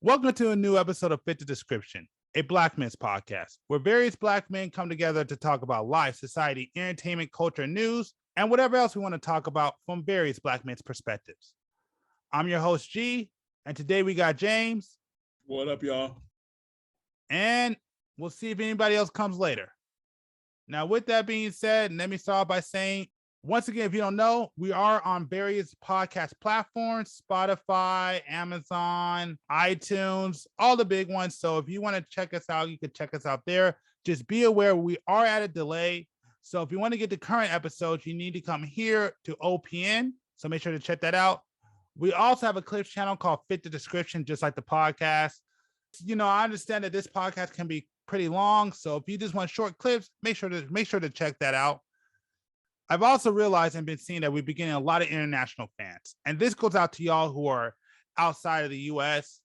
Welcome to a new episode of Fit the Description, a Black men's podcast, where various Black men come together to talk about life, society, entertainment, culture, news, and whatever else we want to talk about from various Black men's perspectives. I'm your host, G, and today we got James. What up, y'all? And we'll see if anybody else comes later. Now, with that being said, let me start by saying, once again, if you don't know, we are on various podcast platforms, Spotify, Amazon, iTunes, all the big ones. So if you want to check us out, you can check us out there. Just be aware we are at a delay. So if you want to get the current episodes, you need to come here to OPN. So make sure to check that out. We also have a clips channel called Fit the Description, just like the podcast. You know, I understand that this podcast can be pretty long. So if you just want short clips, make sure to check that out. I've also realized and been seeing that we've been getting a lot of international fans. And this goes out to y'all who are outside of the US.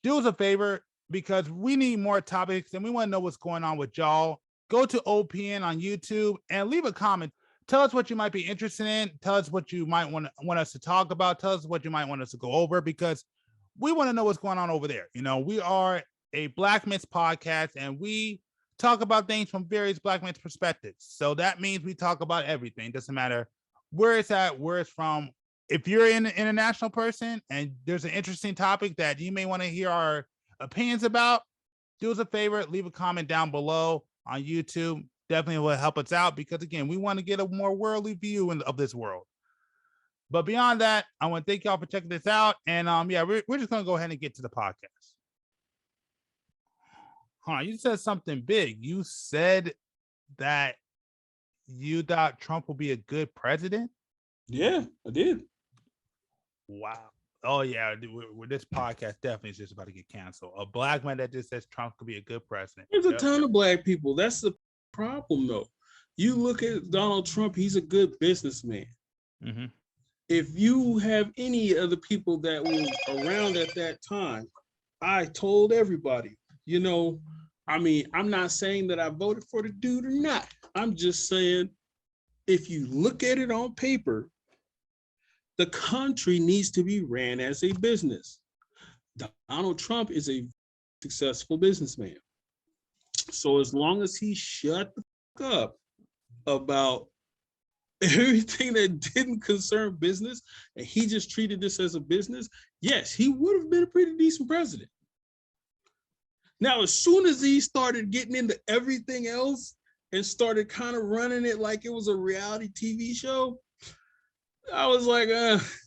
Do us a favor, because we need more topics and we want to know what's going on with y'all. Go to OPN on YouTube and leave a comment. Tell us what you might be interested in. Tell us what you might want us to talk about. Tell us what you might want us to go over, because we want to know what's going on over there. You know, we are a Black men's podcast and we talk about things from various Black men's perspectives. So that means we talk about everything. It doesn't matter where it's at, where it's from. If you're an international person and there's an interesting topic that you may want to hear our opinions about, do us a favor, leave a comment down below on YouTube. Definitely will help us out, because again, we want to get a more worldly view of this world. But beyond that, I want to thank y'all for checking this out. And we're just going to go ahead and get to the podcast. You said something big. You said that you thought Trump will be a good president? Yeah, I did. Wow. Oh, yeah. This podcast definitely is just about to get canceled. A Black man that just says Trump could be a good president. There's a ton of Black people. That's the problem, though. You look at Donald Trump, he's a good businessman. Mm-hmm. If you have any of the people that were around at that time, I told everybody, you know, I mean, I'm not saying that I voted for the dude or not. I'm just saying, if you look at it on paper, the country needs to be ran as a business. Donald Trump is a successful businessman. So as long as he shut the fuck up about everything that didn't concern business and he just treated this as a business, yes, he would have been a pretty decent president. Now, as soon as he started getting into everything else and started kind of running it like it was a reality TV show, I was like,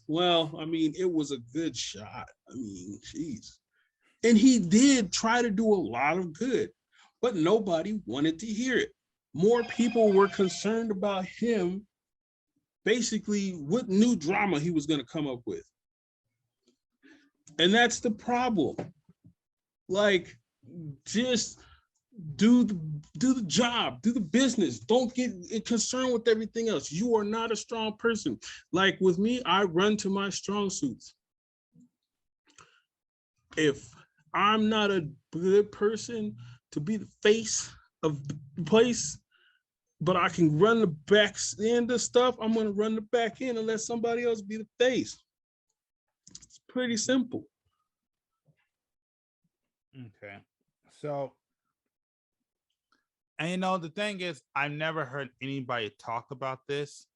well, I mean, it was a good shot. I mean, geez. And he did try to do a lot of good, but nobody wanted to hear it. More people were concerned about him, basically what new drama he was going to come up with. And that's the problem. Like, just do the job, do the business. Don't get concerned with everything else. You are not a strong person. Like with me, I run to my strong suits. If I'm not a good person to be the face of the place, but I can run the back end of stuff, I'm going to run the back end and let somebody else be the face. It's pretty simple. Okay. So, and you know, the thing is, I've never heard anybody talk about this.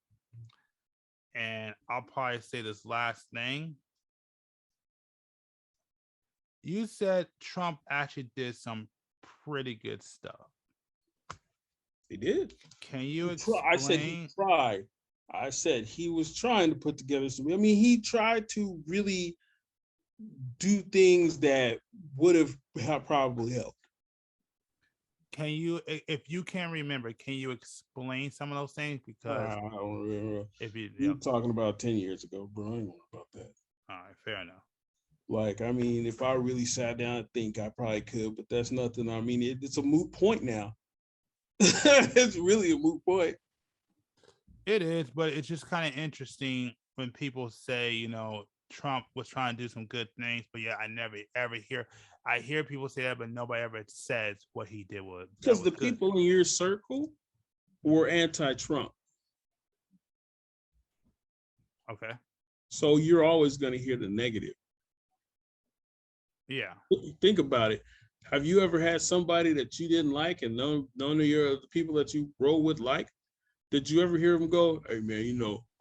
And I'll probably say this last thing. You said Trump actually did some pretty good stuff. He did. Can you explain? I said he tried. I said he was trying to put together some. I mean, he tried to really do things that would have probably helped. Can you, if you can't remember, can you explain some of those things? Because I don't remember. If you're talking about 10 years ago, bro, I ain't worried about that. All right, fair enough. Like, I mean, if I really sat down and think, I probably could, but that's nothing. I mean, it's a moot point now. It's really a moot point. It is, but it's just kind of interesting when people say, you know, Trump was trying to do some good things, but yeah, I never ever hear. I hear people say that, but nobody ever says what he did was. Because the people in your circle were anti-Trump. Okay. So you're always going to hear the negative. Yeah. Think about it. Have you ever had somebody that you didn't like and none of the people that you roll with like? Did you ever hear them go, "Hey man,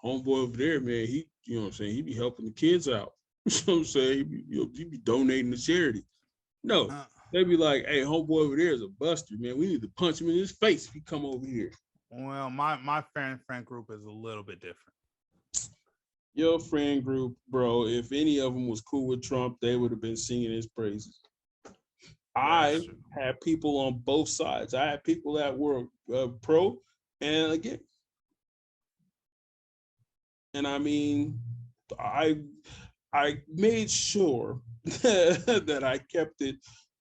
homeboy over there, man, he, you know what I'm saying, he be helping the kids out." You know what I'm saying? He be donating to charity. No, Uh, they be like, "Hey, homeboy over there is a buster, man. We need to punch him in his face if he come over here." well, my friend group is a little bit different. Your friend group, bro, if any of them was cool with Trump, they would have been singing his praises. That's I true. had people on both sides. I had people that were pro and again. And I mean, I I made sure that I kept it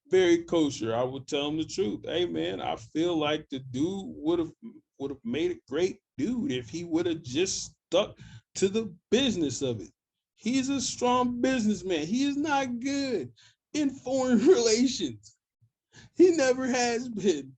very kosher. I would tell him the truth. Hey man, I feel like the dude would have made a great dude if he would have just stuck to the business of it. He's a strong businessman. He is not good in foreign relations. He never has been.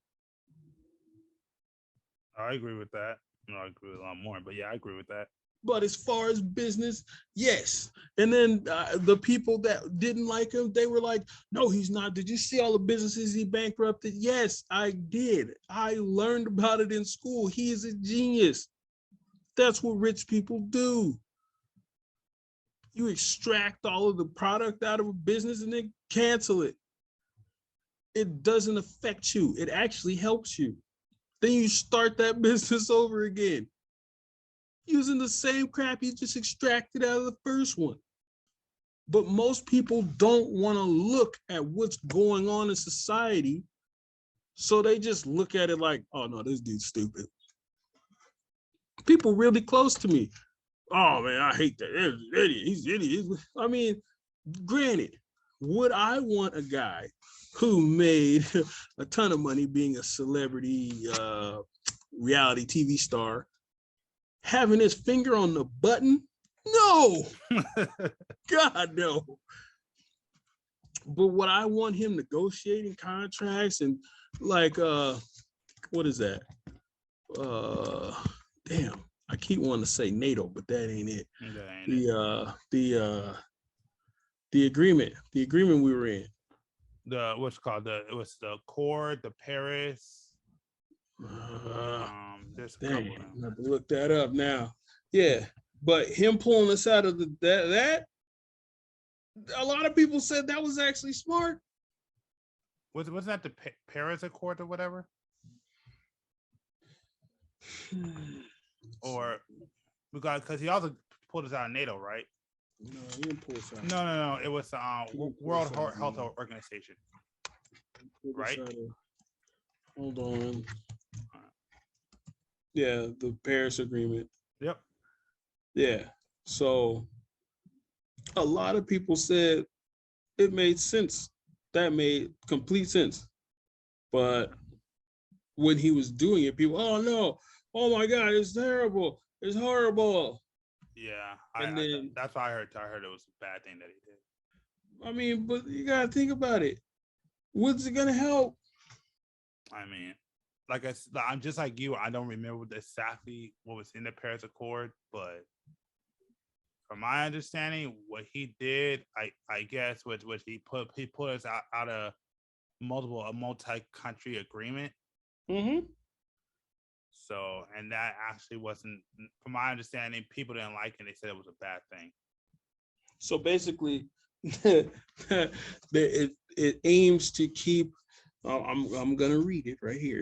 I agree with that. No, I agree with a lot more, but yeah, I agree with that. But as far as business, yes. And then the people that didn't like him, they were like, "No, he's not. Did you see all the businesses he bankrupted?" Yes, I did. I learned about it in school. He is a genius. That's what rich people do. You extract all of the product out of a business and then cancel it. It doesn't affect you. It actually helps you. Then you start that business over again using the same crap you just extracted out of the first one. But most people don't want to look at what's going on in society. So they just look at it like, "Oh no, this dude's stupid." People really close to me, "Oh man, I hate that. He's idiot." I mean, granted, would I want a guy who made a ton of money being a celebrity reality TV star having his finger on the button? No. God, no. But what I want him negotiating contracts and like what is that? Uh damn, I keep wanting to say NATO, but that ain't it. That ain't The agreement we were in. The what's called it was the Accord, the Paris. There's a couple of them. I have to look that up now. Yeah, but him pulling us out of that a lot of people said that was actually smart. Wasn't that the Paris Accord or whatever? Or because he also pulled us out of NATO, right? No, he didn't pull us out. No. It was World Health Organization, right? Hold on. Yeah, the Paris Agreement. Yep. Yeah. So a lot of people said it made sense. That made complete sense. But when he was doing it, people, "Oh no, oh my God, it's terrible, it's horrible." Yeah, that's why I heard. I heard it was a bad thing that he did. I mean, but you gotta think about it. What's it gonna help? I mean, like I'm just like you. I don't remember exactly what was in the Paris Accord, but from my understanding, what he did, I guess, was he put us out of a multi-country agreement. Mm-hmm. So, and that actually wasn't, from my understanding, people didn't like it. They said it was a bad thing. So basically, it aims to keep. I'm gonna read it right here.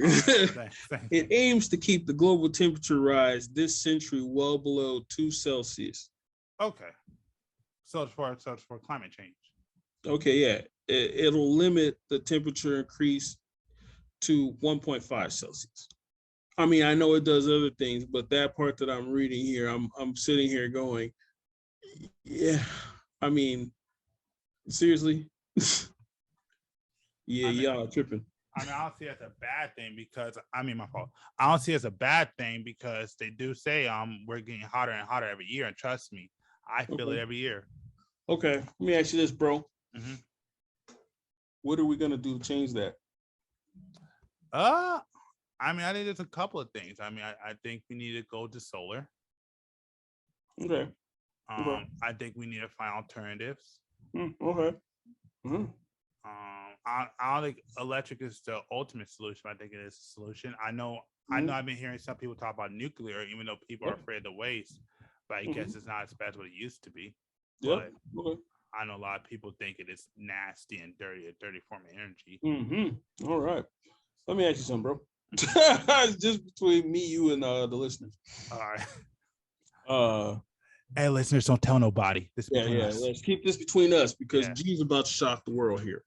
It aims to keep the global temperature rise this century well below 2 Celsius. Okay. So it's for climate change. Okay, yeah. It'll limit the temperature increase to 1.5 Celsius. I mean, I know it does other things, but that part that I'm reading here, I'm sitting here going, yeah. I mean, seriously. Yeah, y'all tripping. I mean, I don't see it as a bad thing because my fault. I don't see it as a bad thing because they do say we're getting hotter and hotter every year, and trust me, I feel it every year. Okay, let me ask you this, bro. Mm-hmm. What are we gonna do to change that? I mean, I think there's a couple of things. I mean, I think we need to go to solar. Okay. I think we need to find alternatives. Okay. Mm-hmm. I don't think electric is the ultimate solution. I think it is a solution. I know I've been hearing some people talk about nuclear, even though people are afraid of waste. But I guess it's not as bad as what it used to be. But I know a lot of people think it is nasty and dirty, a dirty form of energy. Mm-hmm. All right. Let me ask you something, bro. Just between me, you, and the listeners. All right. Hey, listeners, don't tell nobody. This us. Let's keep this between us because G's about to shock the world here.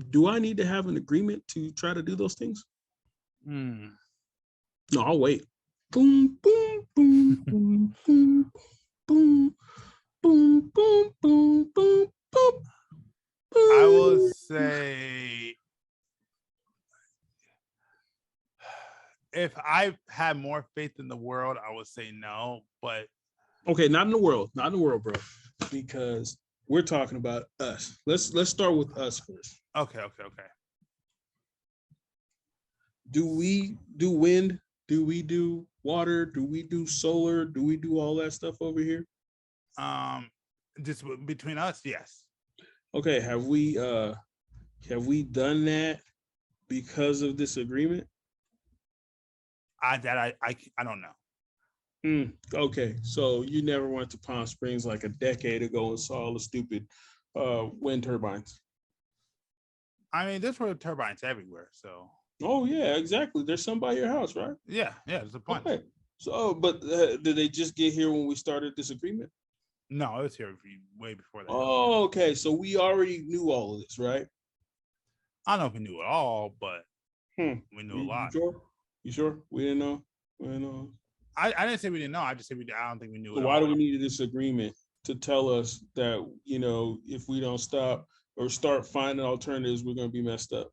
Do I need to have an agreement to try to do those things? No, I'll wait. Boom, boom, boom, boom, boom, boom, boom, boom, boom, boom, boom. I will say, if I had more faith in the world, I would say no. But okay, not in the world, bro, because we're talking about us. Let's start with us first. Okay. Do we do wind? Do we do water? Do we do solar? Do we do all that stuff over here? Just between us, yes. Okay, have we done that because of this agreement? I don't know. Okay, so you never went to Palm Springs like a decade ago and saw all the stupid wind turbines. I mean, there's turbines everywhere, so. Oh yeah, exactly. There's some by your house, right? Yeah, there's a bunch. Okay. So, but did they just get here when we started this agreement? No, it was here way before that. Oh, okay. So we already knew all of this, right? I don't know if we knew it all, but we knew a lot. You sure? We didn't know? We didn't know. I didn't say we didn't know. I just said I don't think we knew it. So why do we need this agreement to tell us that, if we don't stop or start finding alternatives, we're going to be messed up?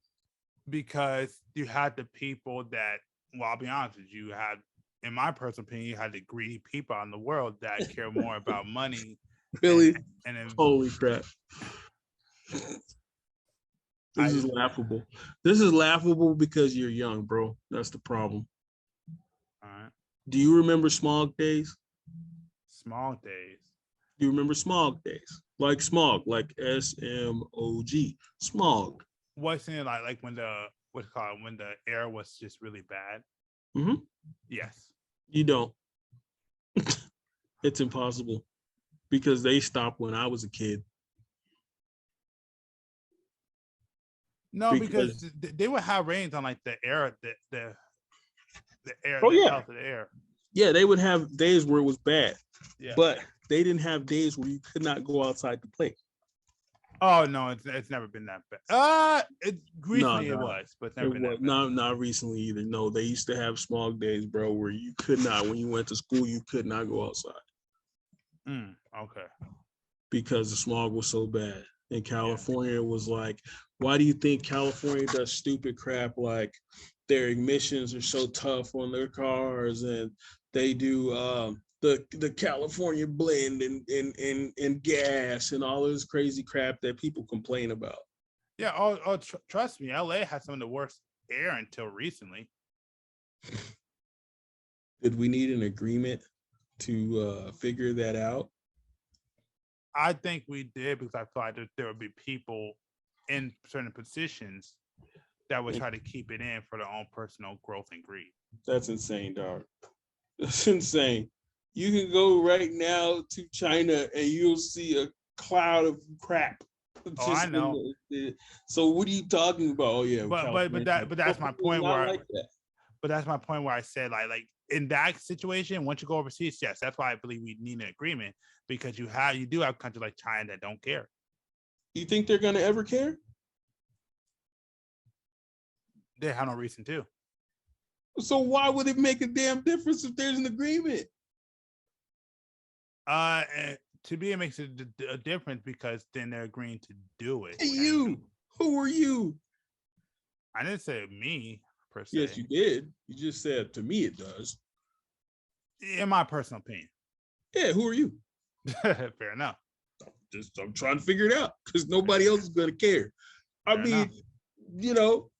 Because you had the people that, well, I'll be honest with you, in my personal opinion, you had the greedy people in the world that care more about money. Really? Holy crap. This is laughable. This is laughable because you're young, bro. That's the problem. All right. Do you remember smog days? Smog days. Do you remember smog days? Like smog, like SMOG. Smog. What's in like when when the air was just really bad? Mm-hmm. Yes. You don't. It's impossible because they stopped when I was a kid. No, because they would have rains on like the air, the air. Oh yeah. Out of the air. Yeah, they would have days where it was bad. Yeah. But they didn't have days where you could not go outside to play. Oh no, it's never been that bad. Recently it was, but it's never been that bad. Not recently either. No, they used to have smog days, bro, where you could not, when you went to school, you could not go outside. Okay. Because the smog was so bad. And California was like, why do you think California does stupid crap like their emissions are so tough on their cars and they do the California blend and gas and all this crazy crap that people complain about? Yeah. Trust me, LA had some of the worst air until recently. Did we need an agreement to figure that out? I think we did because I thought that there would be people in certain positions that would try to keep it in for their own personal growth and greed. That's insane, dog. That's insane. You can go right now to China and you'll see a cloud of crap. Oh, I know. So what are you talking about? Oh yeah, but that's my point where but that's my point where I said like in that situation, once you go overseas, yes, that's why I believe we need an agreement because you do have countries like China that don't care. You think they're gonna ever care? They have no reason to. So why would it make a damn difference if there's an agreement? To me, it makes a difference because then they're agreeing to do it. Hey, you, who are you? I didn't say me per se. Yes, you did. You just said to me it does. In my personal opinion. Yeah, who are you? Fair enough. I'm trying to figure it out because nobody else is gonna care. I mean,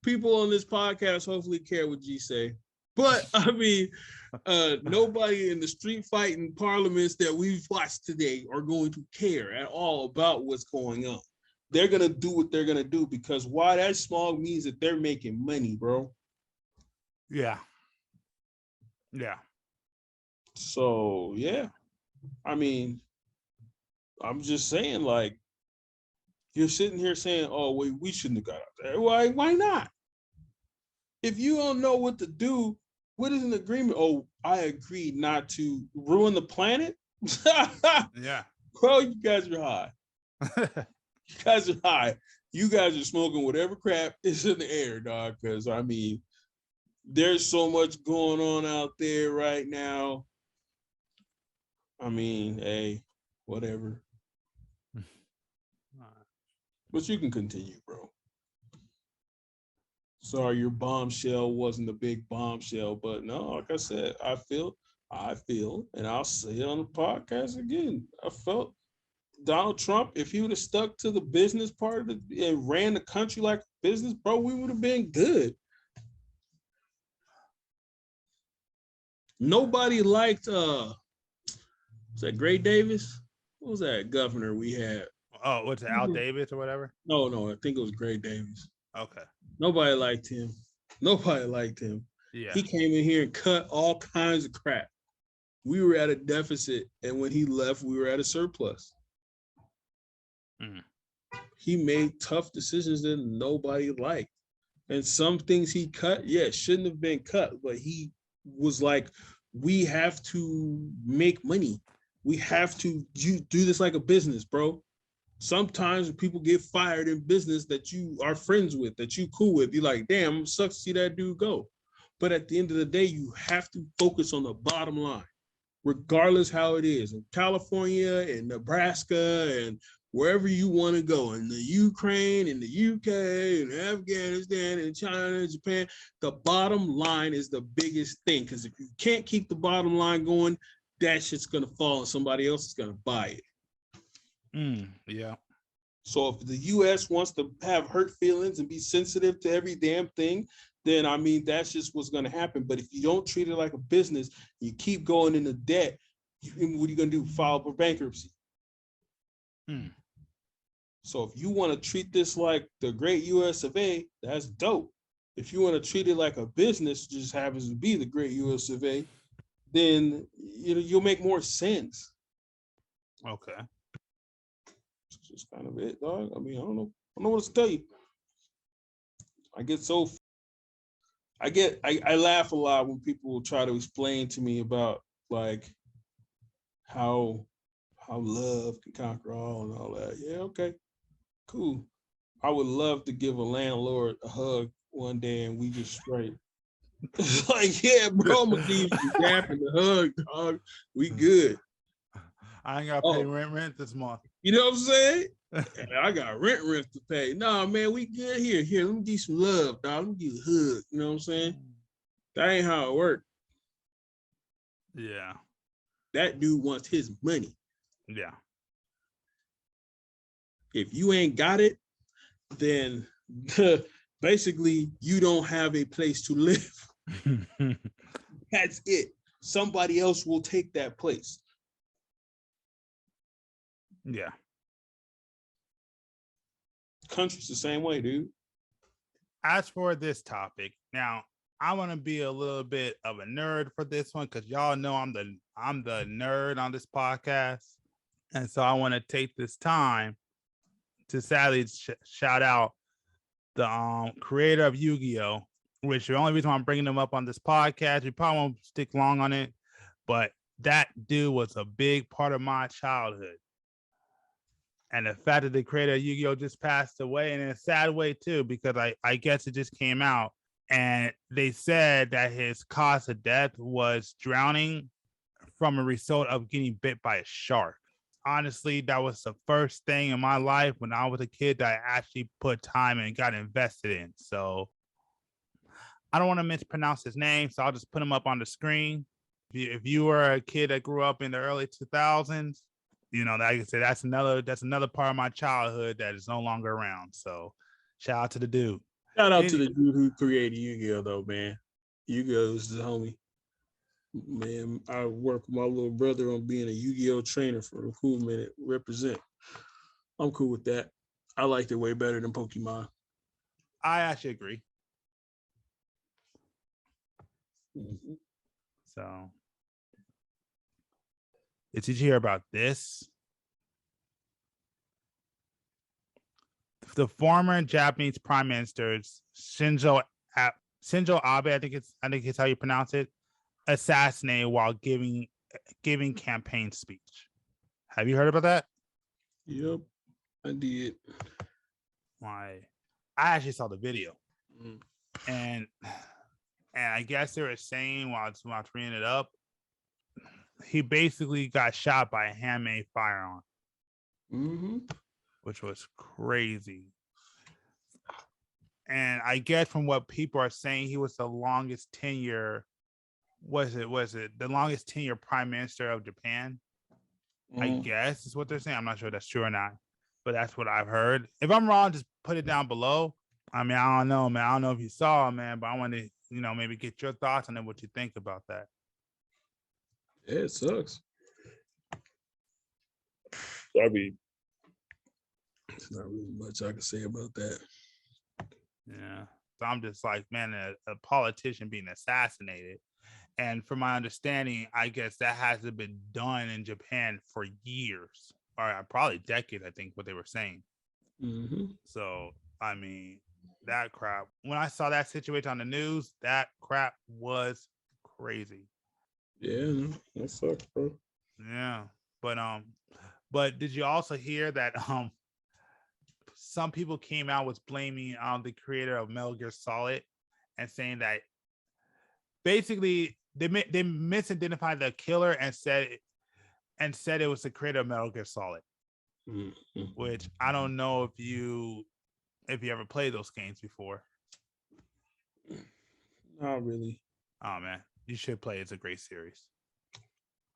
people on this podcast hopefully care what G say. But I mean, Nobody in the street fighting parliaments that we've watched today are going to care at all about what's going on. They're gonna do what they're gonna do because why that smog means that they're making money, bro. Yeah. Yeah. So yeah, I mean, I'm just saying, like, you're sitting here saying, "Oh, wait, we shouldn't have got out there." Why not? If you don't know what to do, what is an agreement? Oh, I agreed not to ruin the planet. Yeah. Bro, you guys are high. You guys are high. You guys are smoking whatever crap is in the air, dog. Because I mean, there's so much going on out there right now. I mean, hey, whatever. But you can continue, bro. Sorry, your bombshell wasn't a big bombshell, but no, like I said, I feel, and I'll say it on the podcast again. I felt Donald Trump, if he would have stuck to the business part of it and ran the country like business, bro, we would have been good. Nobody liked was that Gray Davis? What was that governor we had? Oh, what's it, Al Davis or whatever? No, I think it was Gray Davis. Okay. Nobody liked him. Yeah. He came in here and cut all kinds of crap. We were at a deficit, and when he left, we were at a surplus. Mm. He made tough decisions that nobody liked. And some things he cut, shouldn't have been cut, but he was like, we have to make money. We have to do this like a business, bro. Sometimes when people get fired in business that you are friends with, that you cool with, you're like, damn, it sucks to see that dude go. But at the end of the day, you have to focus on the bottom line, regardless how it is. In California, in Nebraska, and wherever you want to go, in the Ukraine, in the UK, in Afghanistan, in China, in Japan, the bottom line is the biggest thing. Because if you can't keep the bottom line going, that shit's going to fall and somebody else is going to buy it. Yeah. So if the U.S. wants to have hurt feelings and be sensitive to every damn thing, then I mean, that's just what's going to happen. But if you don't treat it like a business, you keep going into debt, what are you going to do? File for bankruptcy. So if you want to treat this like the great U.S. of A., that's dope. If you want to treat it like a business, just happens to be the great U.S. of A., then you'll make more sense. Okay. That's just kind of it, dog. I mean, I don't know what to tell you. I laugh a lot when people try to explain to me about like how love can conquer all and all that. Yeah, okay, cool. I would love to give a landlord a hug one day and we just straight. Like, yeah, bro, I'm gonna give you a dap and a hug, dog. We good. I ain't gotta pay rent this month. You know what I'm saying? I got rent to pay. Nah, man, we good here. Here, let me give you some love, dog. Let me give you a hug. You know what I'm saying? That ain't how it works. Yeah. That dude wants his money. Yeah. If you ain't got it, then basically you don't have a place to live. That's it. Somebody else will take that place. Yeah. Country's the same way, dude. As for this topic, now I want to be a little bit of a nerd for this one because y'all know I'm the nerd on this podcast, and so I want to take this time to sadly shout out the creator of Yu-Gi-Oh, which the only reason why I'm bringing them up on this podcast, we probably won't stick long on it, but that dude was a big part of my childhood. And the fact that the creator of Yu-Gi-Oh just passed away, and in a sad way too, because I guess it just came out, and they said that his cause of death was drowning from a result of getting bit by a shark. Honestly, that was the first thing in my life when I was a kid that I actually put time and got invested in. So I don't want to mispronounce his name, so I'll just put him up on the screen. If you were a kid that grew up in the early 2000s, like I said, that's another part of my childhood that is no longer around. So shout out to the dude. Shout out to the dude who created Yu-Gi-Oh though, man. Yu-Gi-Oh is the homie. Man, I work with my little brother on being a Yu-Gi-Oh trainer for a cool minute. Represent. I'm cool with that. I liked it way better than Pokemon. I actually agree. Mm-hmm. So, did you hear about this? The former Japanese Prime Minister Shinzo Abe, I think it's how you pronounce it, assassinated while giving campaign speech. Have you heard about that? Yep, I did. Why? I actually saw the video, Mm. and I guess they were saying while I was reading it up, he basically got shot by a handmade firearm, which was crazy. And I guess from what people are saying, he was the longest tenure. Was it the longest tenure prime minister of Japan? I guess is what they're saying. I'm not sure if that's true or not, but that's what I've heard. If I'm wrong, just put it down below. I mean, I don't know, man. I don't know if you saw, man, but I want to, maybe get your thoughts on it, what you think about that. Yeah, it sucks. I mean, there's not really much I can say about that. Yeah. So I'm just like, man, a politician being assassinated. And from my understanding, I guess that hasn't been done in Japan for years, or probably decades, I think, what they were saying. Mm-hmm. So, I mean, that crap. When I saw that situation on the news, that crap was crazy. Yeah, that sucks, bro. Yeah. But did you also hear that some people came out was blaming the creator of Metal Gear Solid and saying that basically they misidentified the killer and said it was the creator of Metal Gear Solid, which I don't know if you ever played those games before. Not really. Oh man, you should play. It's a great series.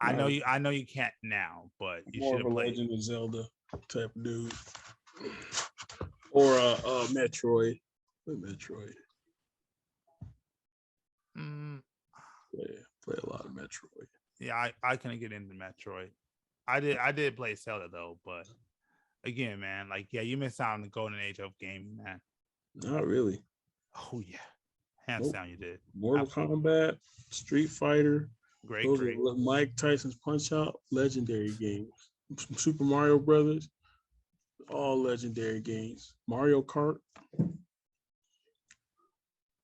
I know you can't now, but you should have played. Legend of Zelda type dude, or Metroid. Metroid. Play a lot of Metroid. Yeah, I couldn't get into Metroid. I did play Zelda though, but again, man, like you missed out on the golden age of gaming, man. Not really. Oh yeah, hands down, you did. Mortal Kombat, Street Fighter. Great. Are Mike Tyson's Punch Out, legendary games. Super Mario Brothers, all legendary games. Mario Kart. You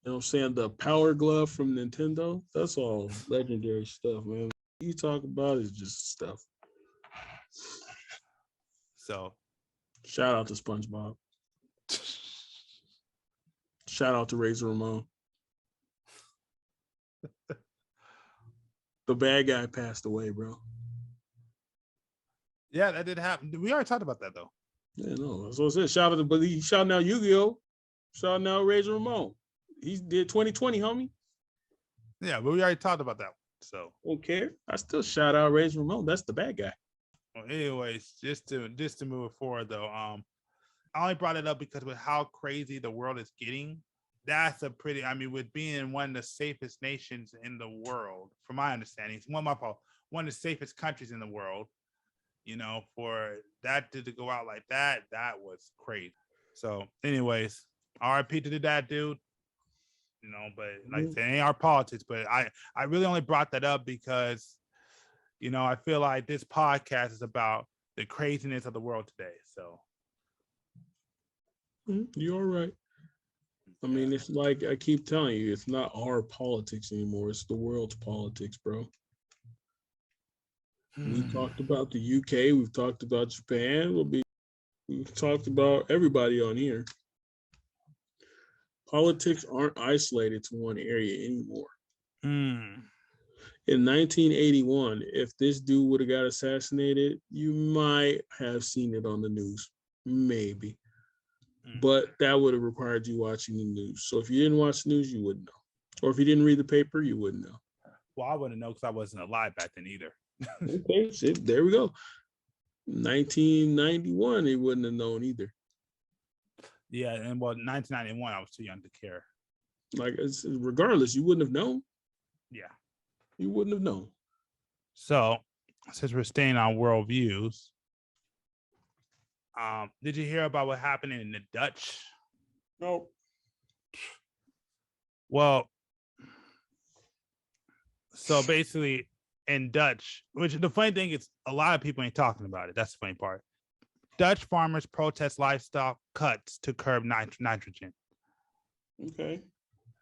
know what I'm saying? The Power Glove from Nintendo, that's all legendary stuff, man. What you talk about is just stuff. So, shout out to SpongeBob. Shout out to Razor Ramon. The bad guy passed away, bro. Yeah, that did happen. We already talked about that though. Yeah, no. So I said, shout out to, but he shouting out Yu-Gi-Oh, shouting out Razor Ramon. He did 2020, homie. Yeah, but we already talked about that one. So don't care. I still shout out Razor Ramon. That's the bad guy. Well, anyways, just to move it forward though, I only brought it up because with how crazy the world is getting, that's a pretty. I mean, with being one of the safest nations in the world, from my understanding, it's one of the safest countries in the world. For that to go out like that was crazy. So, anyways, RIP to that dude. But like I said, it ain't our politics. But I really only brought that up because, I feel like this podcast is about the craziness of the world today. So you're right. I mean, it's like I keep telling you, it's not our politics anymore. It's the world's politics, bro. We talked about the UK. We've talked about Japan. We've talked about everybody on here. Politics aren't isolated to one area anymore. In 1981, if this dude would have got assassinated, you might have seen it on the news. Maybe. But that would have required you watching the news. So if you didn't watch the news, you wouldn't know. Or if you didn't read the paper, you wouldn't know. Well, I wouldn't know because I wasn't alive back then either. Okay, so there we go. 1991, they wouldn't have known either. Yeah, and 1991, I was too young to care. Like, regardless, you wouldn't have known. Yeah. You wouldn't have known. So, since we're staying on world views, did you hear about what happened in the Dutch? No. Well, so basically in Dutch, which the funny thing is a lot of people ain't talking about it. That's the funny part. Dutch farmers protest livestock cuts to curb nitrogen. Okay.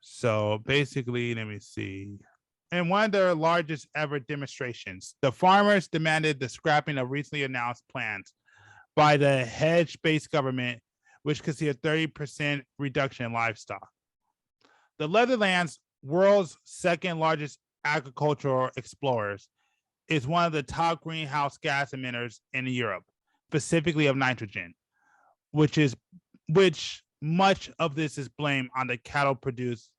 So basically, let me see. In one of their largest ever demonstrations, the farmers demanded the scrapping of recently announced plans by the hedge-based government, which could see a 30% reduction in livestock. The Netherlands, world's second largest agricultural explorers, is one of the top greenhouse gas emitters in Europe, specifically of nitrogen, which much of this is blamed on the cattle produced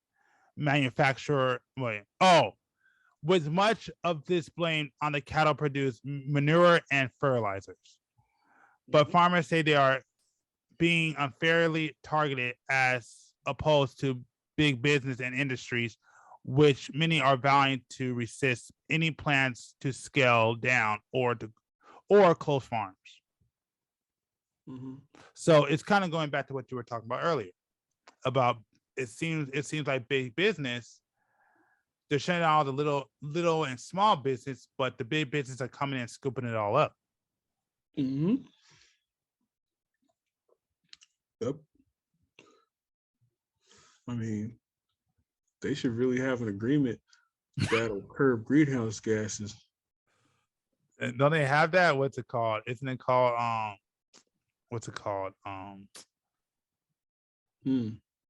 manufacturer. With much of this blamed on the cattle produced manure and fertilizers. But farmers say they are being unfairly targeted as opposed to big business and industries, which many are vowing to resist any plans to scale down or close farms. Mm-hmm. So it's kind of going back to what you were talking about earlier about it seems like big business, they're shutting down all the little and small business, but the big business are coming in and scooping it all up. Mm-hmm. Yep. I mean, they should really have an agreement that'll curb greenhouse gases. And don't they have that? What's it called? Isn't it called what's it called?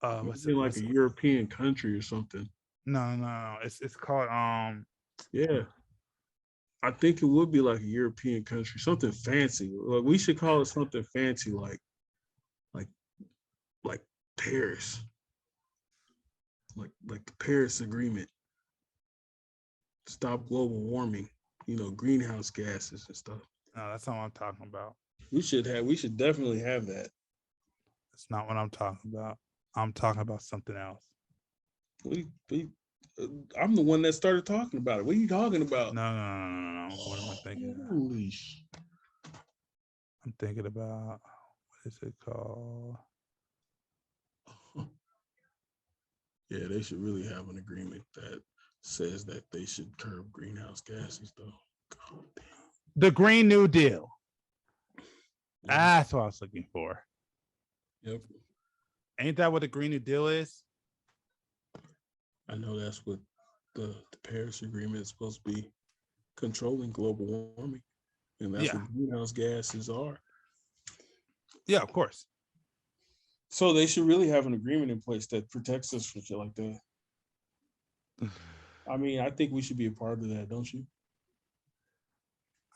What's it like a European country or something? No. It's called yeah. I think it would be like a European country, something fancy. Like we should call it something fancy like Paris. Like the Paris Agreement. Stop global warming, greenhouse gases and stuff. No, that's not what I'm talking about. We should definitely have that. That's not what I'm talking about. I'm talking about something else. I'm the one that started talking about it. What are you talking about? No. What am I thinking? Holy I'm thinking about, what is it called? Yeah, they should really have an agreement that says that they should curb greenhouse gases, though. God damn. The Green New Deal. That's what I was looking for. Yep. Ain't that what the Green New Deal is? I know that's what the Paris Agreement is supposed to be, controlling global warming. And that's what greenhouse gases are. Yeah, of course. So they should really have an agreement in place that protects us from shit like that. I mean, I think we should be a part of that, don't you?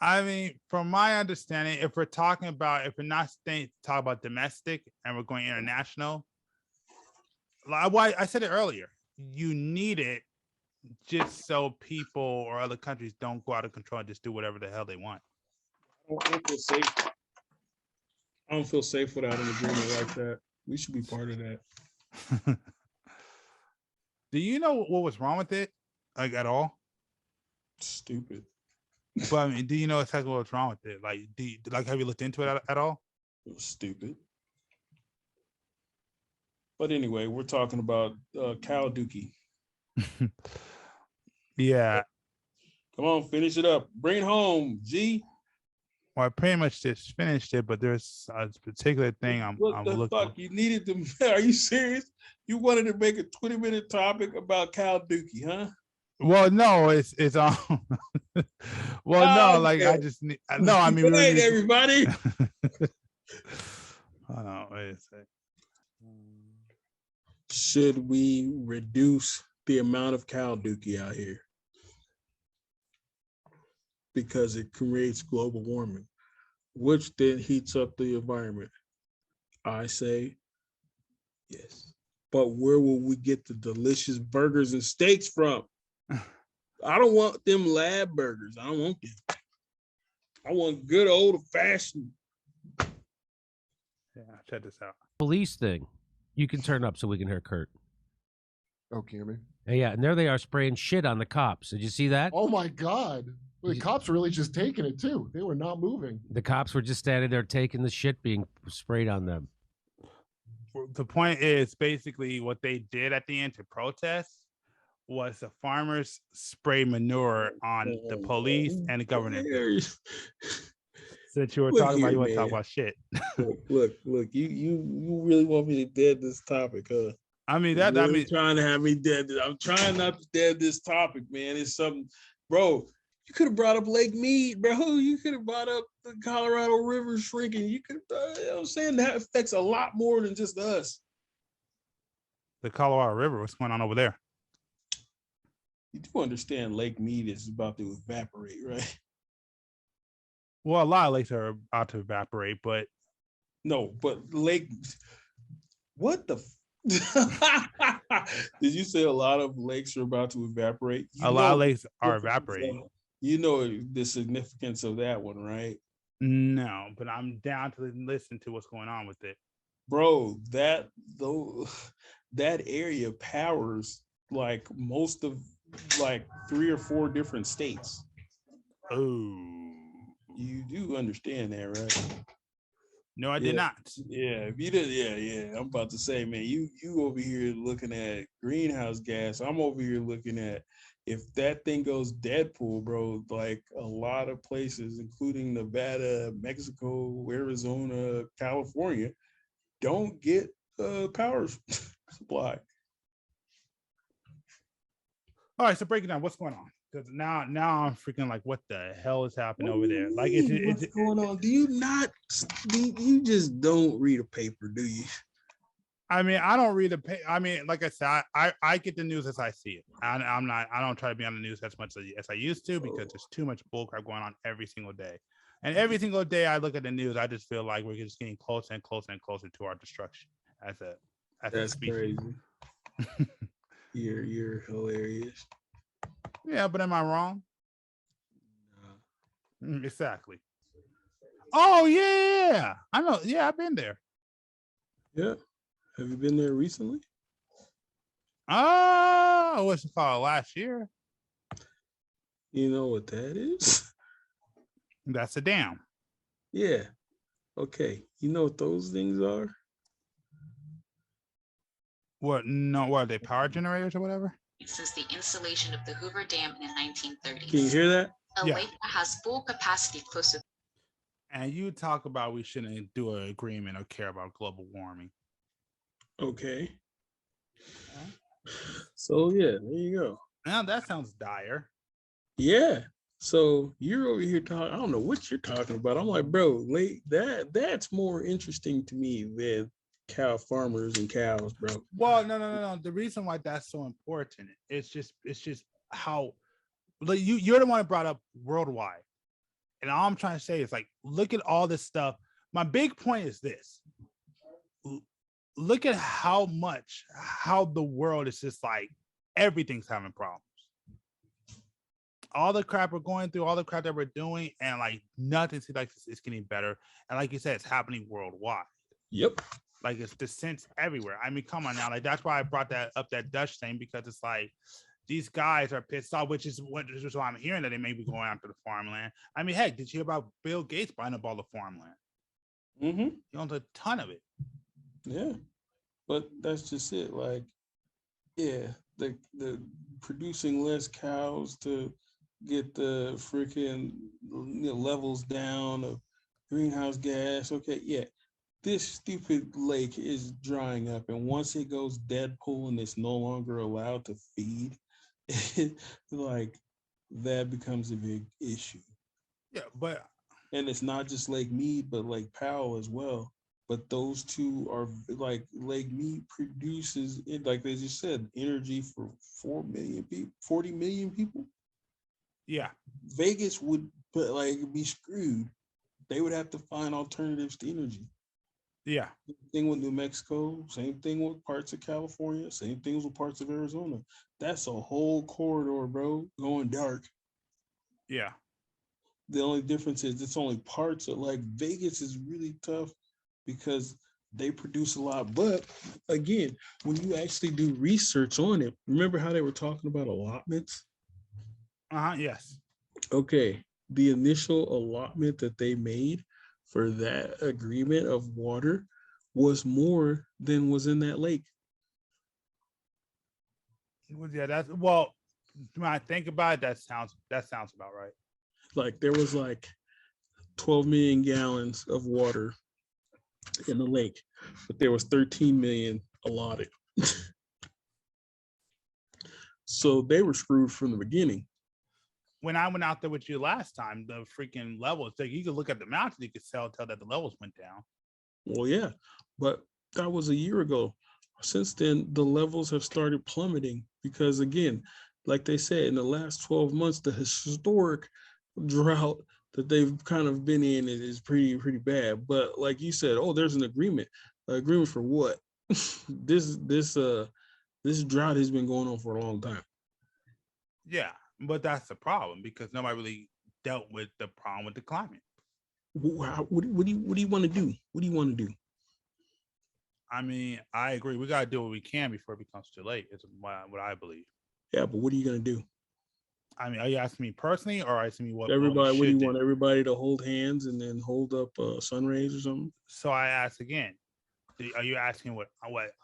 I mean, from my understanding, if we're talking about, if we're not talking about domestic and we're going international, like I said it earlier, you need it just so people or other countries don't go out of control and just do whatever the hell they want. I don't feel safe without an agreement like that. We should be part of that. Do you know what was wrong with it, like at all? Stupid. But I mean, do you know exactly what's wrong with it? Like, have you looked into it at all? It was stupid. But anyway, we're talking about Cal Dookie. Yeah. Come on, finish it up. Bring it home, G. Well, I pretty much just finished it, but there's a particular thing I'm looking. Fuck? You needed to. Are you serious? You wanted to make a 20-minute topic about Cal Dookie, huh? Well, no, it's well, no, like I just need. No, I mean, good night, everybody. Hold on, wait a sec. Should we reduce the amount of Cal Dookie out here? Because it creates global warming, which then heats up the environment. I say yes. But where will we get the delicious burgers and steaks from? I don't want them lab burgers. I don't want them. I want good old fashioned. Yeah, check this out. Police thing. You can turn up so we can hear Kurt. Oh, can you hear me? Yeah, and there they are spraying shit on the cops. Did you see that? Oh my God. Well, the cops were really just taking it too. They were not moving. The cops were just standing there taking the shit being sprayed on them. The point is basically what they did at the end to protest was the farmers spray manure on the police and the government. Since you were talking about, you want to talk about shit. look, you really want me to dead this topic, huh? I mean, trying to have me dead. I'm trying not to dead this topic, man. It's something, bro. You could have brought up Lake Mead, bro. You could have brought up the Colorado River shrinking. You could, you know what I'm saying? That affects a lot more than just us. The Colorado River, what's going on over there? You do understand Lake Mead is about to evaporate, right? Well, a lot of lakes are about to evaporate, but no, but Lake, what the? Did you say a lot of lakes are about to evaporate? A lot of lakes are evaporating. You know the significance of that one, right? No, but I'm down to listen to what's going on with it. Bro, that area powers like most of like 3 or 4 different states. Oh, you do understand that, right? No, I did not. Yeah, if you did, yeah. I'm about to say, man, you over here looking at greenhouse gas. I'm over here looking at if that thing goes Deadpool, bro, like a lot of places, including Nevada, Mexico, Arizona, California, don't get power supply. All right, so break it down. What's going on? Because now I'm freaking like, what the hell is happening over there? Like, what's going on? Do you you just don't read a paper, do you? I mean, I don't read the paper. I mean, like I said, I get the news as I see it. I don't try to be on the news as much as I used to because there's too much bullcrap going on every single day. And every single day I look at the news, I just feel like we're just getting closer and closer and closer to our destruction as a species. Crazy. You're hilarious. Yeah, but am I wrong? No. Exactly. Oh yeah, I know. Yeah, I've been there. Yeah, have you been there recently? Oh, what's it called? Last year. You know what that is? That's a dam. Yeah. Okay. You know what those things are? What? No. What are they? Power generators or whatever? Since the installation of the Hoover Dam in the 1930s. Can you hear that? A lake that has full capacity close to. And you talk about we shouldn't do an agreement or care about global warming. Okay. So yeah, there you go. Now that sounds dire. Yeah. So you're over here talking. I don't know what you're talking about. I'm like, bro, that's more interesting to me than cow farmers and cows, bro. Well, no. The reason why that's so important, it's just how, like, you're the one that brought up worldwide, and all I'm trying to say is like, look at all this stuff. My big point is this: look at how the world is just like everything's having problems. All the crap we're going through, all the crap that we're doing, and like nothing seems like it's getting better. And like you said, it's happening worldwide. Yep. Like it's the sense everywhere. I mean, come on now. Like that's why I brought that Dutch thing, because it's like these guys are pissed off, which is why I'm hearing that they may be going after the farmland. I mean, heck, did you hear about Bill Gates buying up all the farmland? Mm-hmm. He owns a ton of it. Yeah, but that's just it. Like, yeah, the producing less cows to get the freaking levels down of greenhouse gas. Okay, yeah. This stupid lake is drying up, and once it goes Deadpool and it's no longer allowed to feed, like that becomes a big issue. Yeah, but and it's not just Lake Mead, but Lake Powell as well. But those two are like Lake Mead produces it, like they just said, energy for 4 million people, 40 million people. Yeah, Vegas would be screwed. They would have to find alternatives to energy. Yeah. Same thing with New Mexico, same thing with parts of California, same things with parts of Arizona. That's a whole corridor, bro, going dark. Yeah. The only difference is it's only parts of, like, Vegas is really tough because they produce a lot. But again, when you actually do research on it, remember how they were talking about allotments? Yes. Okay, the initial allotment that they made for that agreement of water was more than was in that lake. Yeah, that's well. When I think about it, that sounds about right. Like there was like 12 million gallons of water in the lake, but there was 13 million allotted. So they were screwed from the beginning. When I went out there with you last time, the freaking levels, like you could look at the mountain, you could tell that the levels went down. Well, yeah, but that was a year ago. Since then, the levels have started plummeting because, again, like they said, in the last 12 months, the historic drought that they've kind of been in is pretty bad. But like you said, oh, there's an agreement. An agreement for what? this drought has been going on for a long time. Yeah, but that's the problem because nobody really dealt with the problem with the climate. What do you want to do? What do you want to do? I mean, I agree. We got to do what we can before it becomes too late. Is what I believe. Yeah, but what are you gonna do? I mean, are you asking me personally, or asking me what Everybody, what do you do? want? Everybody to hold hands and then hold up sun rays or something? So I ask again. Are you asking what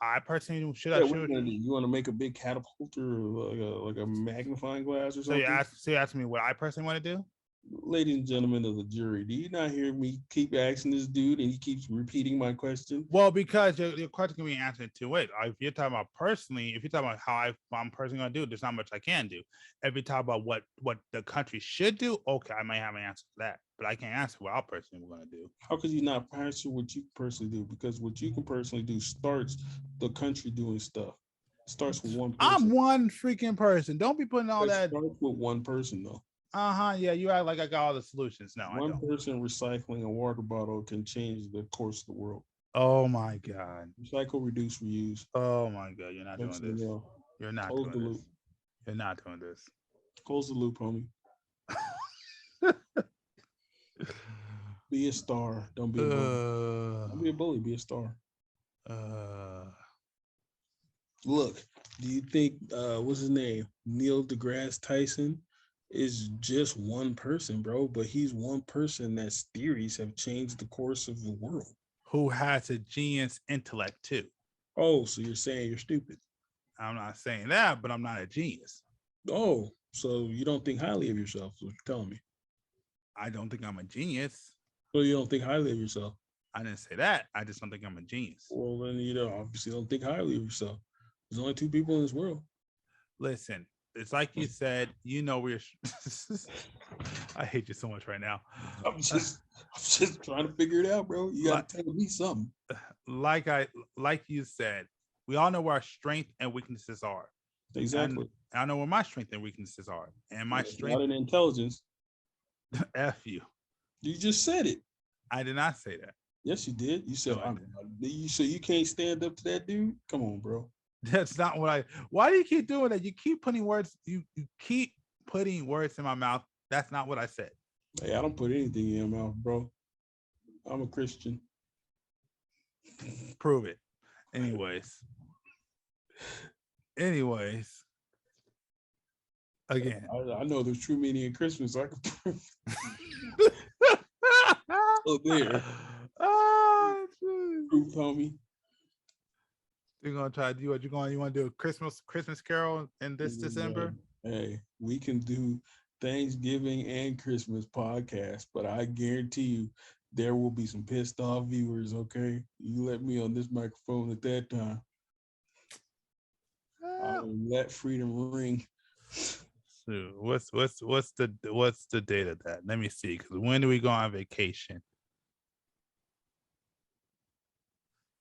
I personally should Yeah, I what should? you want to make a big catapult or like a magnifying glass or So something? you asking me what I personally want to do? Ladies and gentlemen of the jury, do you not hear me keep asking this dude and he keeps repeating my question? Well, because your question can be answered in two ways. If you're talking about personally, if you're talking about how I'm personally going to do it, there's not much I can do. If you talk about what the country should do, okay, I might have an answer for that, but I can't answer what I personally we're going to do. How could you not answer what you personally do? Because what you can personally do starts the country doing stuff. It starts with one person. I'm one freaking person. Don't be putting all that. It starts with one person though. Yeah, you act like I got all the solutions. No, I don't. One person recycling a water bottle can change the course of the world. Oh my God. Recycle, reduce, reuse. Oh my God, you're not doing this. You're not Close doing the this. loop. You're not doing this. Close the loop, homie. Be a star. Don't be a bully. Don't be a bully. Be a star. Look, do you think what's his name? Neil deGrasse Tyson is just one person, bro, but he's one person that's theories have changed the course of the world. Who has a genius intellect too. Oh, so you're saying you're stupid. I'm not saying that, but I'm not a genius. Oh, so you don't think highly of yourself, is what you're telling me. I don't think I'm a genius. So you don't think highly of yourself? I didn't say that. I just don't think I'm a genius. Well, then you obviously don't think highly of yourself. There's only two people in this world. Listen, it's like you said, we're I hate you so much right now. I'm just trying to figure it out, bro. You gotta tell me something. Like you said, we all know where our strengths and weaknesses are. Exactly. And I know where my strengths and weaknesses are. And my strength not in intelligence. F you. You just said it. I did not say that. Yes, you did. You said so you can't stand up to that dude? Come on, bro. That's not what why do you keep doing that? You keep putting words, you keep putting words in my mouth. That's not what I said. Hey, I don't put anything in your mouth, bro. I'm a Christian. Prove it. Anyways. Again. I know the true meaning of Christmas. I can prove. Oh, there. Proof, homie. You're gonna try to do what you want to do a Christmas Carol in this December? Hey, we can do Thanksgiving and Christmas podcast, but I guarantee you there will be some pissed off viewers. Okay, you let me on this microphone at that time. I will let freedom ring. So what's the date of that? Let me see. Because when do we go on vacation?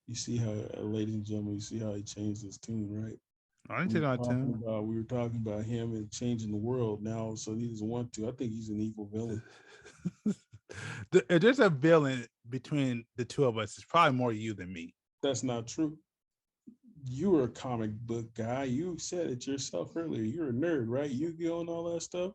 You see how, ladies and gentlemen, you see how he changed his tune, right? I didn't take tune. We were talking about him and changing the world now, so he doesn't want to. I think he's an evil villain. If there's a villain between the two of us, it's probably more you than me. That's not true. You were a comic book guy. You said it yourself earlier. You're a nerd, right? Yu-Gi-Oh and all that stuff.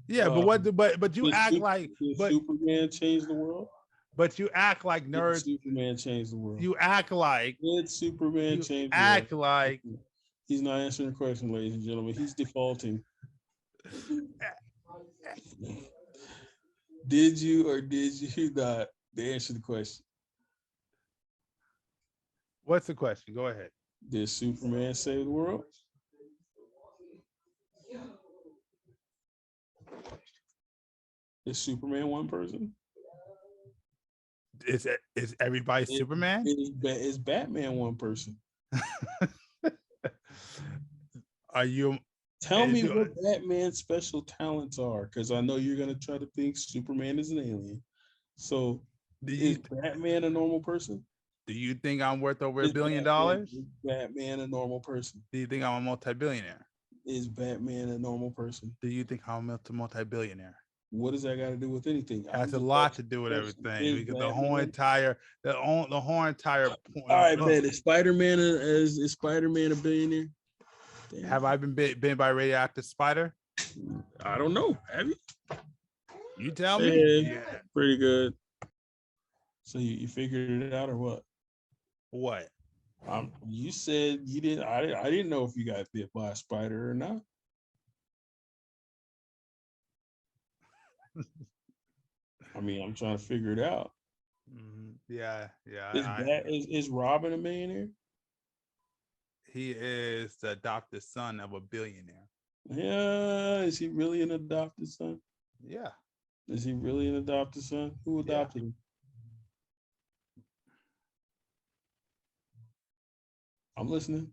Yeah, but you act like Superman changed the world. But you act like Did nerds. Superman changed the world? You act like. Did Superman You change the act world? like. He's not answering the question, ladies and gentlemen. He's defaulting. Did you or did you not answer the question? What's the question? Go ahead. Did Superman save the world? Is Superman one person? Is everybody Superman? Is Batman one person? Are you? Tell me what Batman's special talents are, because I know you're gonna try to think Superman is an alien. So, is Batman a normal person? Do you think I'm worth over $1 billion? Is Batman a normal person? Do you think I'm a multi-billionaire? Is Batman a normal person? Do you think I'm a multi-billionaire? What does that got to do with anything? Has a lot to do with everything, because the whole entire point. All right, man. Is Spider-Man a billionaire? Damn. Have I been bitten by a radioactive spider? I don't know. Have you? You tell me. Yeah, pretty good. So you figured it out or what? What? You said you didn't. I didn't know if you got bit by a spider or not. I mean, I'm trying to figure it out. Yeah. Is Robin a millionaire? He is the adopted son of a billionaire. Yeah. Is he really an adopted son? Yeah. Is he really an adopted son? Who adopted him? I'm listening.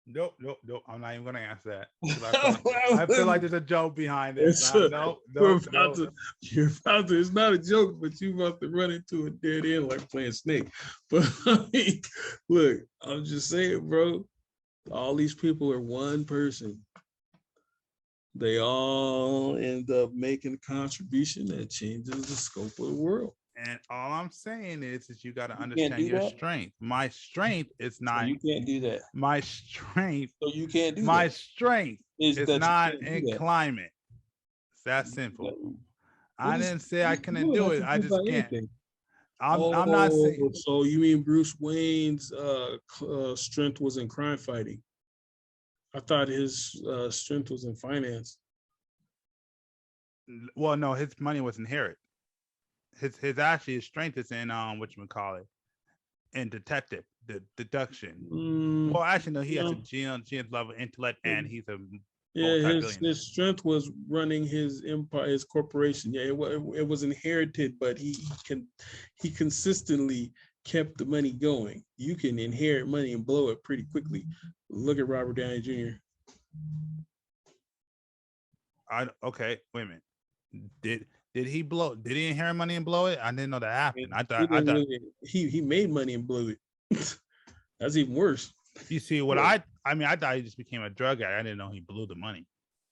Nope. I'm not even gonna answer that. I feel like there's a joke behind it. You're about to. It's not a joke, but you about to run into a dead end like playing Snake. But I mean, look, I'm just saying, bro. All these people are one person. They all end up making a contribution that changes the scope of the world. And all I'm saying is you got to understand your strength. My strength is not. So you can't do that. My strength. So you can't do my that. strength is not in climate. It's that simple. I didn't say I couldn't do it. I just can't. I'm not saying. So you mean Bruce Wayne's strength was in crime fighting? I thought his strength was in finance. Well, no, his money was inherent. His strength is in whatchamacallit, in detective, the deduction. Well, actually, no, he has a GM level intellect, and he's a his strength was running his empire, his corporation. Yeah, it was inherited, but he consistently kept the money going. You can inherit money and blow it pretty quickly. Look at Robert Downey Jr. Okay, wait a minute. Did he inherit money and blow it? I didn't know that happened. I thought he made money and blew it. That's even worse. You see what I thought he just became a drug addict. I didn't know he blew the money.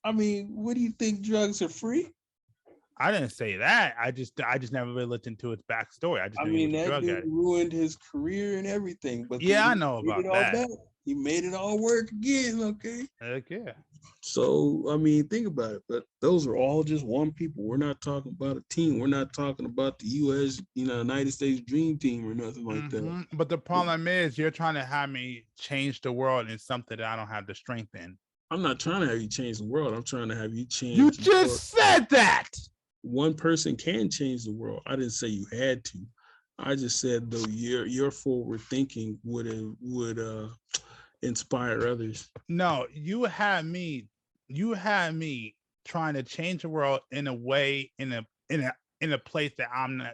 I mean, what do you think? Drugs are free? I didn't say that. I just never really looked into his backstory. I mean, that dude ruined his career and everything. But yeah, I know about that. He made it all work again. Okay. Heck yeah. So I mean, think about it. But those are all just one people. We're not talking about a team. We're not talking about the U.S., United States Dream Team or nothing like that. But the problem is, you're trying to have me change the world in something that I don't have the strength in. I'm not trying to have you change the world. I'm trying to have you change. You just said that. One person can change the world. I didn't say you had to. I just said though your forward thinking would inspire others. No, you had me trying to change the world in a way, in a place that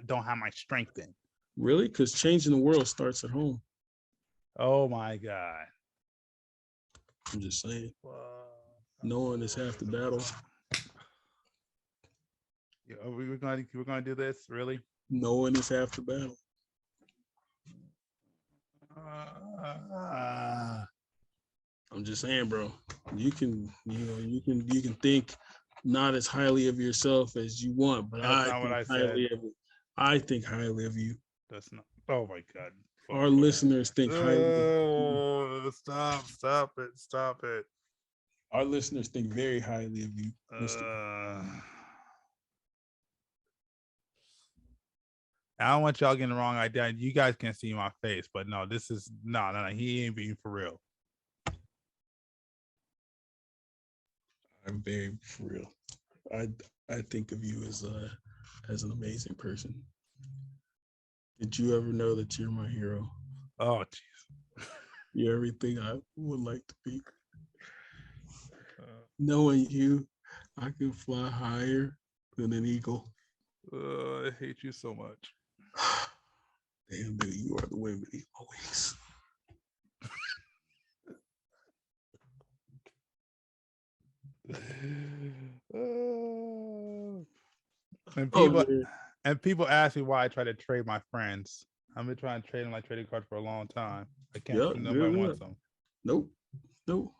don't have my strength in. Really? Because changing the world starts at home. Oh my God. I'm just saying. Knowing is half the battle. We're gonna do this, really? Knowing is half the battle. I'm just saying, bro. You can think not as highly of yourself as you want, but I think highly of you. That's not. Oh my God. Our listeners think highly. Oh, stop it. Our listeners think very highly of you. I don't want y'all getting the wrong idea. You guys can't see my face, but no, this is no. He ain't being for real. I'm very for real. I think of you as an amazing person. Did you ever know that you're my hero? Oh, jeez. You're everything I would like to be. Knowing you, I can fly higher than an eagle. I hate you so much. Damn, dude, you are the wind beneath my wings. And people ask me why I try to trade my friends. I've been trying to trade them like trading cards for a long time. I can't see nobody wants them. Nope.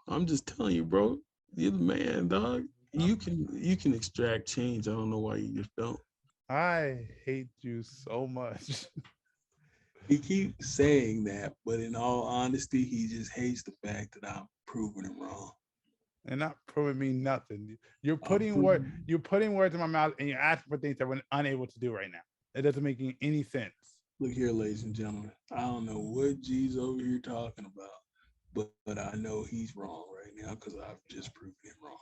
I'm just telling you, bro. You're the man, dog. You can extract change. I don't know why you just don't. I hate you so much. He keeps saying that, but in all honesty, he just hates the fact that I'm proving him wrong. And not proving me nothing. You're putting words in my mouth, and you're asking for things that we're unable to do right now. It doesn't make any sense. Look here, ladies and gentlemen. I don't know what G's over here talking about, but I know he's wrong right now because I've just proved him wrong.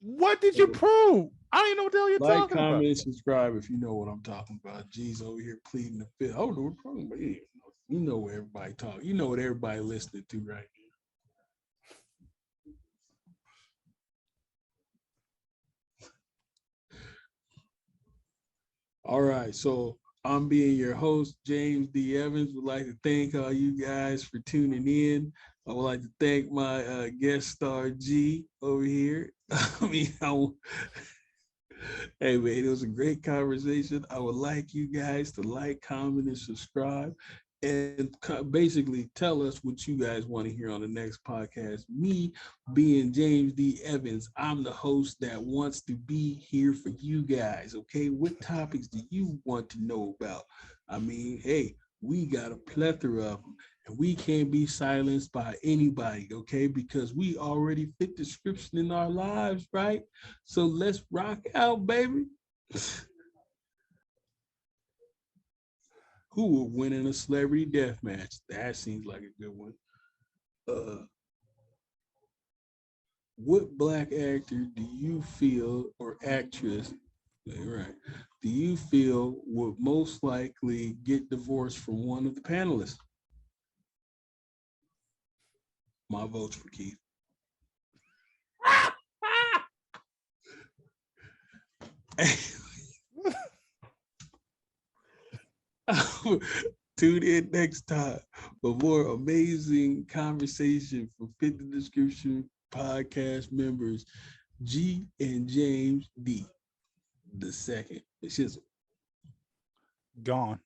What did you prove? I don't even know what the hell you're talking about. Like, comment, and subscribe if you know what I'm talking about. G's over here pleading the fifth. I don't know what we're talking about. You know what everybody talking. You know what everybody listening to right now. All right, so I'm being your host, James D. Evans. Would like to thank all you guys for tuning in. I would like to thank my guest star G over here. Hey man, it was a great conversation. I would like you guys to like, comment, and subscribe, and basically tell us what you guys want to hear on the next podcast. Me being James D. Evans, I'm the host that wants to be here for you guys. Okay, what topics do you want to know about? I mean, hey, we got a plethora of them, and we can't be silenced by anybody, okay? Because we already fit the description in our lives, right? So let's rock out, baby. Who will win in a celebrity death match? That seems like a good one. What black actor do you feel, or actress, right, do you feel would most likely get divorced from one of the panelists? My vote's for Keith. Tune in next time for more amazing conversation from Fit the Description podcast members G and James D. The second. It's just gone.